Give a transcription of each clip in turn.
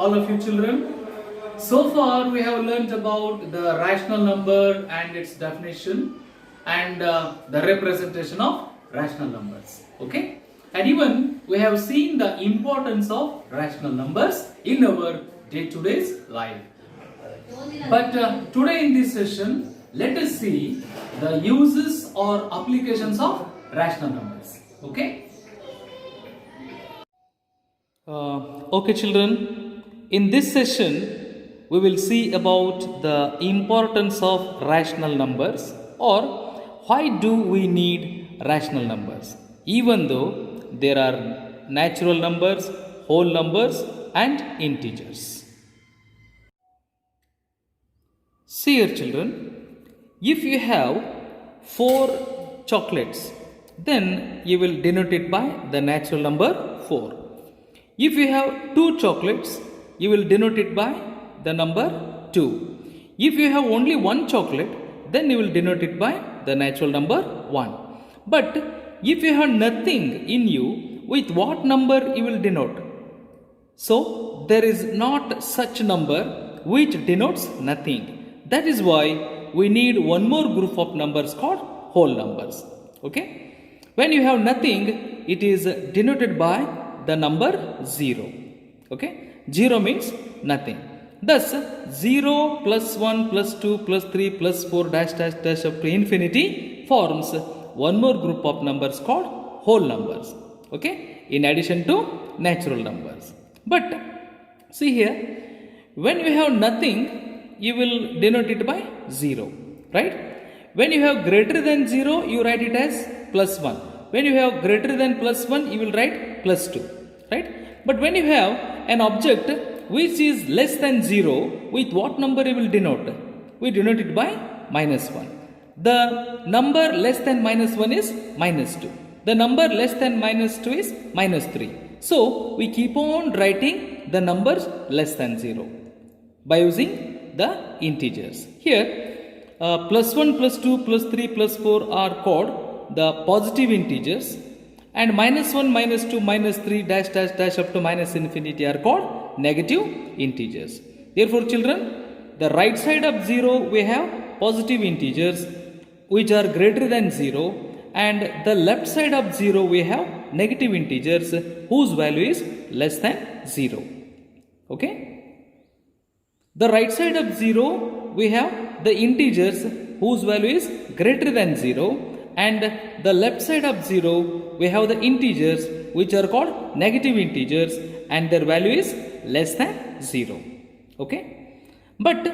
all of you children. So far we have learned about the rational number and its definition and the representation of rational numbers. Okay? And even we have seen the importance of rational numbers in our day-to-day life. But today in this session, let us see the uses or applications of rational numbers. Okay? Okay children, in this session we will see about the importance of rational numbers, or why do we need rational numbers even though there are natural numbers, whole numbers and integers. See here children, if you have 4 chocolates, then you will denote it by the natural number 4. If you have 2 chocolates, you will denote it by the number 2. If you have only 1 chocolate, then you will denote it by the natural number 1. But if you have nothing in you, with what number you will denote? So there is not such number which denotes nothing. That is why we need one more group of numbers called whole numbers. Okay? When you have nothing, it is denoted by the number 0. Okay? 0 means nothing. Thus 0 plus 1 plus 2 plus 3 plus 4 dash dash dash up to infinity forms one more group of numbers called whole numbers. Okay? In addition to natural numbers. But see here, when you have nothing, you will denote it by 0. Right? When you have greater than 0, you write it as plus 1. When you have greater than plus 1, you will write plus 2. Right? But when you have an object which is less than 0, with what number you will denote? We denote it by minus 1. The number less than minus 1 is minus 2. The number less than minus 2 is minus 3. So, we keep on writing the numbers less than 0 by using the integers. Here, plus 1, plus 2, plus 3, plus 4 are called the positive integers, and minus 1, minus 2, minus 3, dash, dash, dash up to minus infinity are called negative integers. Therefore, children, the right side of 0 we have positive integers which are greater than 0, and the left side of 0 we have negative integers whose value is less than 0. Okay? The right side of 0 we have the integers whose value is greater than 0, and the left side of 0 we have the integers which are called negative integers and their value is less than 0. Okay? But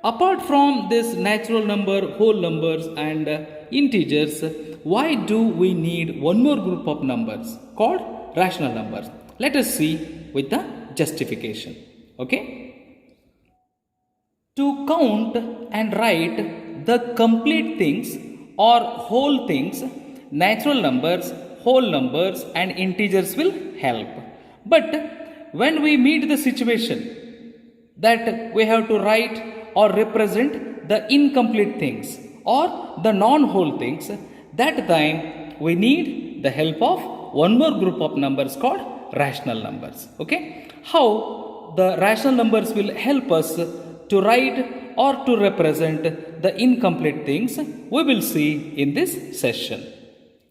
apart from this natural number, whole numbers and integers, why do we need one more group of numbers called rational numbers? Let us see with the justification. Okay? To count and write the complete things or whole things, natural numbers, whole numbers and integers will help. But when we meet the situation that we have to write or represent the incomplete things or the non-whole things, that time we need the help of one more group of numbers called rational numbers. Okay? How the rational numbers will help us to write or to represent the incomplete things, we will see in this session.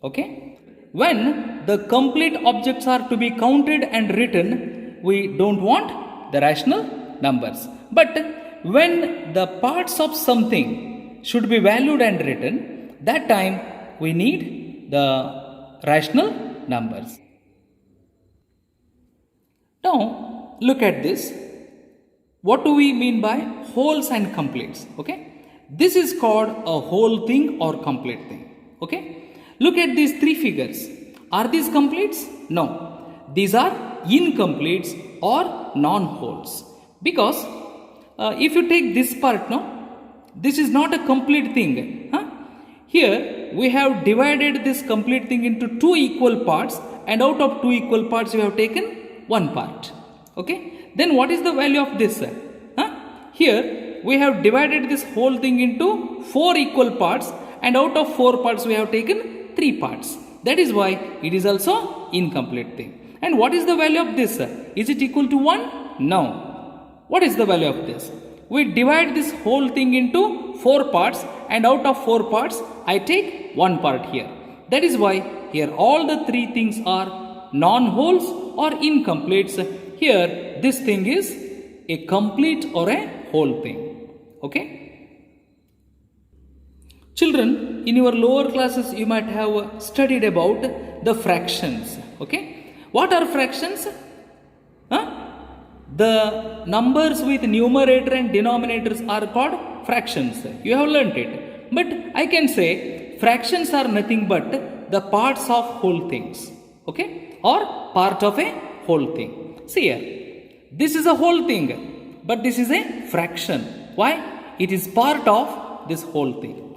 Okay? When the complete objects are to be counted and written, we don't want the rational numbers. But when the parts of something should be valued and written, that time we need the rational numbers. Now, look at this. What do we mean by wholes and completes? Okay? This is called a whole thing or complete thing. Okay? Look at these 3 figures. Are these completes? No. These are incompletes or non-wholes. Because if you take this part, no, this is not a complete thing. Huh? Here we have divided this complete thing into 2 equal parts, and out of 2 equal parts we have taken 1 part. Okay? Then what is the value of this? Here we have divided this whole thing into 4 equal parts, and out of 4 parts we have taken 3 parts. That is why it is also incomplete thing. And what is the value of this? Is it equal to 1? No. What is the value of this? We divide this whole thing into 4 parts, and out of 4 parts I take 1 part here. That is why here all the 3 things are non-wholes or incompletes. Here this thing is a complete or a whole thing. Okay? Children, in your lower classes you might have studied about the fractions. Okay? What are fractions? The numbers with numerator and denominators are called fractions. You have learnt it. But I can say fractions are nothing but the parts of whole things. Okay? Or part of a whole thing. See here. This is a whole thing. But this is a fraction. Why? It is part of this whole thing.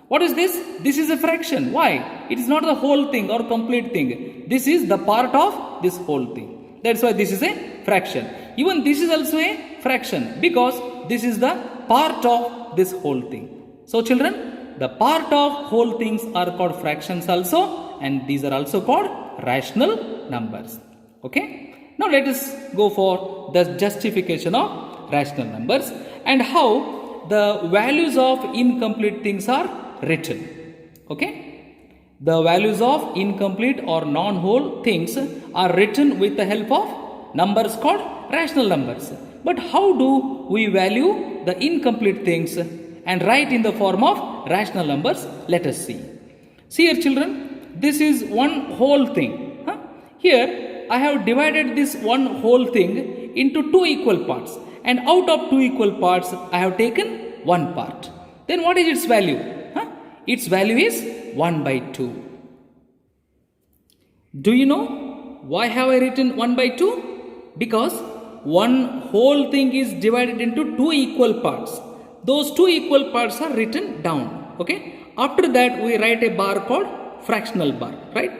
What is this? This is a fraction. Why? It is not the whole thing or complete thing. This is the part of this whole thing. That's why this is a fraction. Even this is also a fraction because this is the part of this whole thing. So children, the part of whole things are called fractions also, and these are also called rational numbers. Okay? Now let us go for the justification of rational numbers and how the values of incomplete things are written. Okay? The values of incomplete or non-whole things are written with the help of numbers called rational numbers. But how do we value the incomplete things and write in the form of rational numbers? Let us see. See here children, this is one whole thing. Here I have divided this one whole thing into 2 equal parts, and out of 2 equal parts I have taken 1 part. Then what is its value? Its value is 1 by 2. Do you know why have I written 1 by 2? Because one whole thing is divided into 2 equal parts. Those 2 equal parts are written down. Okay? After that we write a bar called fractional bar. Right?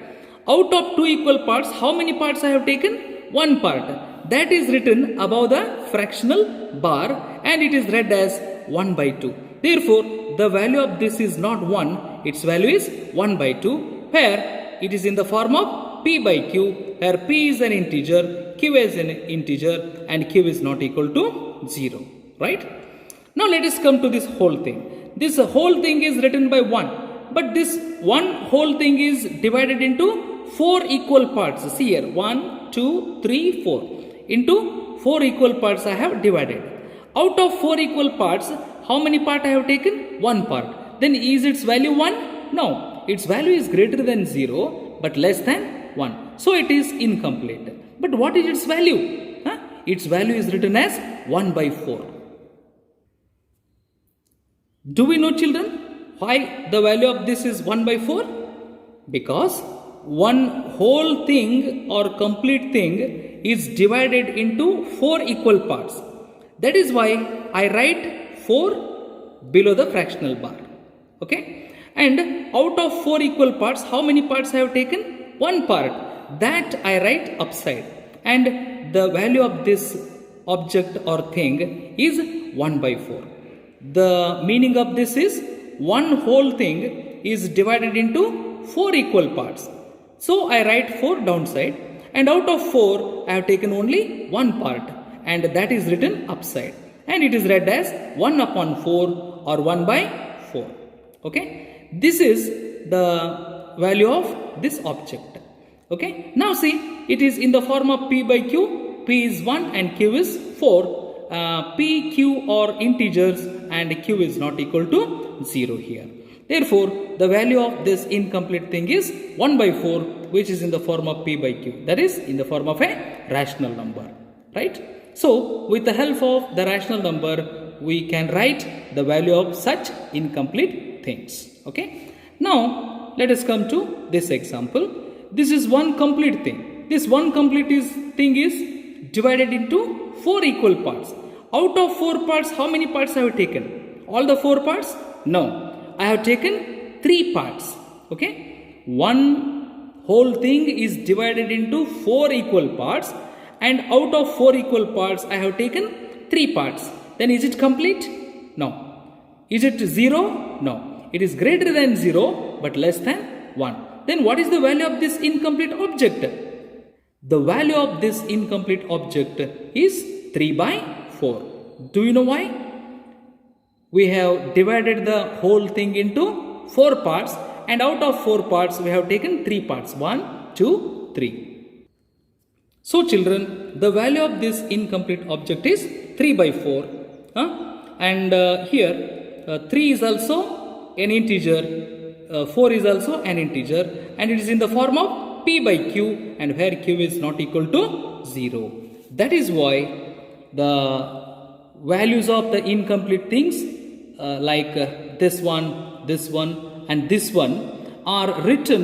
Out of 2 equal parts, how many parts I have taken? 1 part. That is written above the fractional bar and it is read as 1 by 2. Therefore, the value of this is not 1, its value is 1 by 2, where it is in the form of P by Q, where P is an integer, Q is an integer, and Q is not equal to 0. Right? Now let us come to this whole thing. This whole thing is written by 1, but this one whole thing is divided into 4 equal parts. See here, 1, 2, 3, 4. Into 4 equal parts I have divided. Out of 4 equal parts, how many part I have taken? 1 part. Then is its value 1? No. Its value is greater than 0 but less than 1. So it is incomplete. But what is its value? Its value is written as 1 by 4. Do we know children why the value of this is 1 by 4? Because one whole thing or complete thing is divided into 4 equal parts. That is why I write 4 below the fractional bar. Okay? And out of 4 equal parts, how many parts I have taken? 1 part. That I write upside. And the value of this object or thing is 1 by 4. The meaning of this is one whole thing is divided into 4 equal parts. So I write 4 downside, and out of 4 I have taken only 1 part, and that is written upside, and it is read as 1 upon 4 or 1 by 4. Okay, this is the value of this object. Okay, now see, it is in the form of P by Q. P is 1 and Q is 4. P, Q are integers and Q is not equal to 0 here. Therefore, the value of this incomplete thing is 1 by 4, which is in the form of P by Q. That is in the form of a rational number. Right? So, with the help of the rational number, we can write the value of such incomplete things. Okay? Now, let us come to this example. This is one complete thing. This one complete thing is divided into 4 equal parts. Out of 4 parts, how many parts I have taken? All the 4 parts? No. I have taken 3 parts. Okay? One whole thing is divided into 4 equal parts, and out of 4 equal parts I have taken 3 parts. Then is it complete? No. Is it 0? No. It is greater than 0 but less than 1. Then what is the value of this incomplete object? The value of this incomplete object is 3 by 4. Do you know why? We have divided the whole thing into 4 parts, and out of 4 parts we have taken 3 parts. 1, 2, 3. So children, the value of this incomplete object is 3 by 4. And here 3 is also an integer, 4 is also an integer, and it is in the form of p by q, and where q is not equal to 0. That is why the values of the incomplete things like this one and this one are written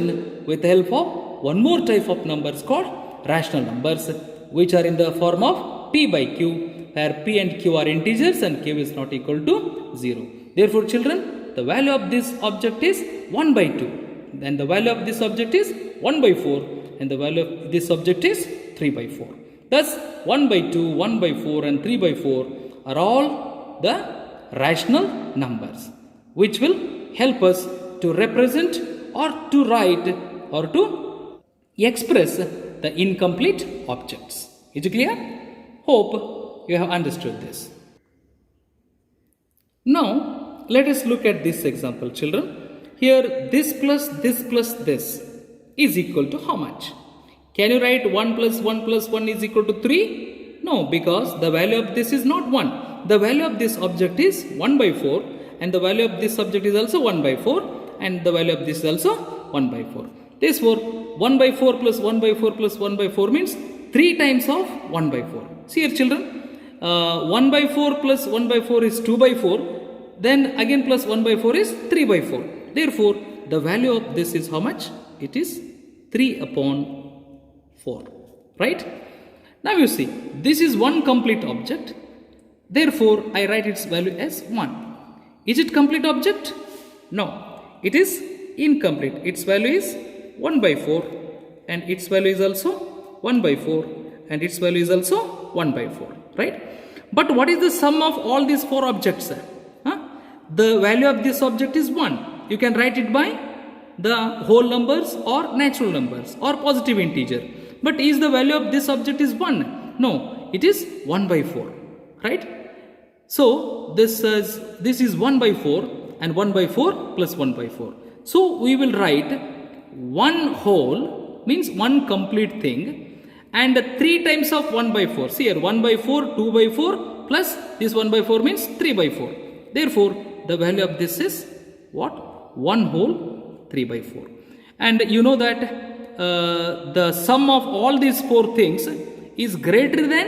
with the help of one more type of numbers called rational numbers, which are in the form of p by q, where p and q are integers and q is not equal to 0. Therefore children, the value of this object is 1 by 2, then the value of this object is 1 by 4, and the value of this object is 3 by 4. Thus 1 by 2, 1 by 4 and 3 by 4 are all the rational numbers, which will help us to represent or to write or to express the incomplete objects. Is it clear? Hope you have understood this. Now let us look at this example, children. Here this plus this is equal to how much? Can you write 1 plus 1 plus 1 is equal to 3? No, because the value of this is not 1. The value of this object is 1 by 4, and the value of this object is also 1 by 4, and the value of this is also 1 by 4. Therefore 1 by 4 plus 1 by 4 plus 1 by 4 means 3 times of 1 by 4. See here children, 1 by 4 plus 1 by 4 is 2 by 4, then again plus 1 by 4 is 3 by 4. Therefore the value of this is how much? It is 3 upon 4, right? Now you see, this is one complete object. Therefore, I write its value as 1. Is it complete object? No, it is incomplete. Its value is 1 by 4, and its value is also 1 by 4, and its value is also 1 by 4, right? But what is the sum of all these 4 objects? The value of this object is 1. You can write it by the whole numbers or natural numbers or positive integer. But is the value of this object is 1? No, it is 1 by 4, right? So this is 1 by 4 and 1 by 4 plus 1 by 4. So we will write 1 whole means 1 complete thing, and 3 times of 1 by 4. See here, 1 by 4, 2 by 4 plus this 1 by 4 means 3 by 4. Therefore the value of this is what? 1 whole 3 by 4. And you know that the sum of all these 4 things is greater than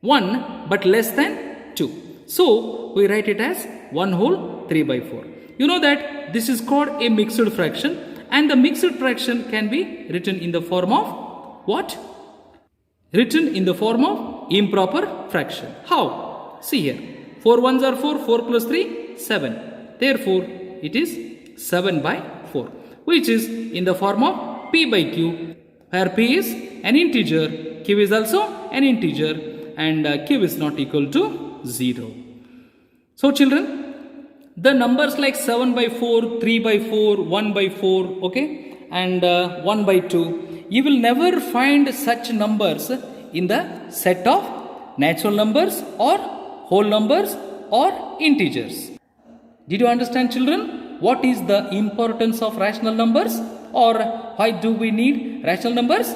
1 but less than 2. So we write it as 1 whole 3 by 4. You know that this is called a mixed fraction, and the mixed fraction can be written in the form of what? Written in the form of improper fraction. How? See here, 4 ones are 4, 4 plus 3, 7. Therefore it is 7 by 4, which is in the form of p by q, where p is an integer, q is also an integer, and q is not equal to 0. So children, the numbers like 7 by 4, 3 by 4, 1 by 4, okay, and 1 by 2, you will never find such numbers in the set of natural numbers or whole numbers or integers. Did you understand, children, what is the importance of rational numbers, or why do we need rational numbers?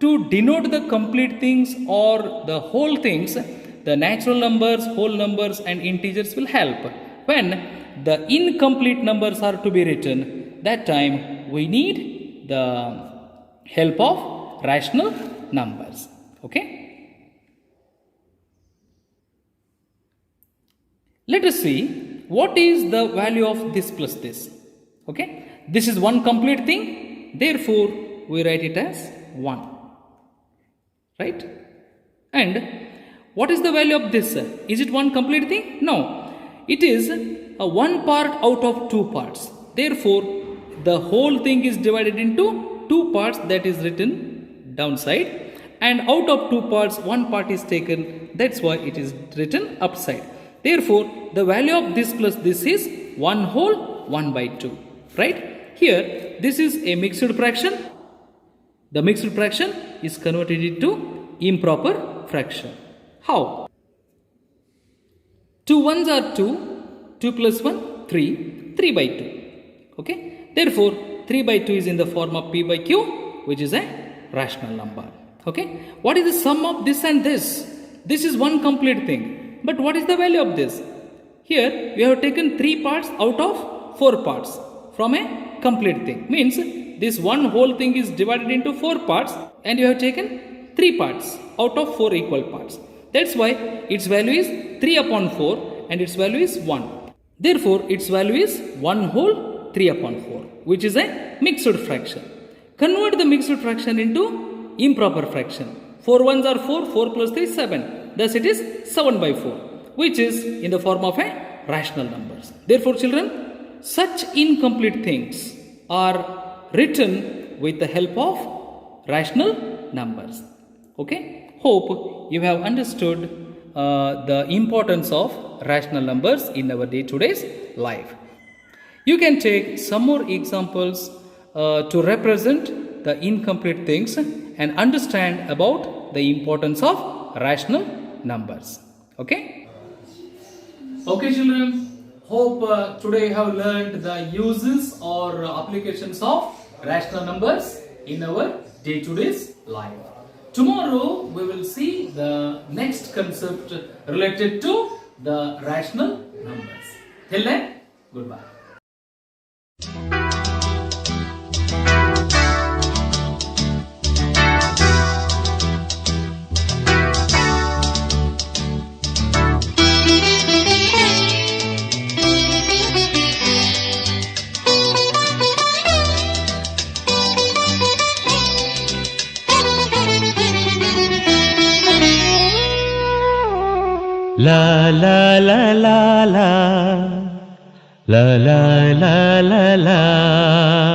To denote the complete things or the whole things, the natural numbers, whole numbers and integers will help. When the incomplete numbers are to be written, that time we need the help of rational numbers. Okay? Let us see what is the value of this plus this. Okay? This is one complete thing, therefore we write it as 1. Right? And what is the value of this? Is it one complete thing? No. It is a one part out of 2 parts. Therefore, the whole thing is divided into 2 parts, that is written downside. And out of 2 parts, 1 part is taken. That's why it is written upside. Therefore, the value of this plus this is 1 whole 1 by 2. Right? Here, this is a mixed fraction. The mixed fraction is converted into improper fraction. How? 2 ones are 2, 2 plus 1, 3, 3 by 2. Okay, therefore 3 by 2 is in the form of p by q, which is a rational number. Okay, what is the sum of this and this? This is one complete thing, but what is the value of this? Here we have taken 3 parts out of 4 parts from a complete thing. Means this one whole thing is divided into 4 parts and you have taken 3 parts out of 4 equal parts. That's why its value is 3 upon 4 and its value is 1. Therefore, its value is 1 whole 3 upon 4, which is a mixed fraction. Convert the mixed fraction into improper fraction. 4 ones are 4, 4 plus 3 is 7. Thus it is 7 by 4, which is in the form of a rational numbers. Therefore, children, such incomplete things are written with the help of rational numbers. Okay, hope you have understood the importance of rational numbers in our day-to-day life. You can take some more examples to represent the incomplete things and understand about the importance of rational numbers. Okay? Okay, children. Hope today you have learned the uses or applications of rational numbers in our day-to-day life. Tomorrow we will see the next concept related to the rational numbers. Till then, goodbye. La la la la la la la la la la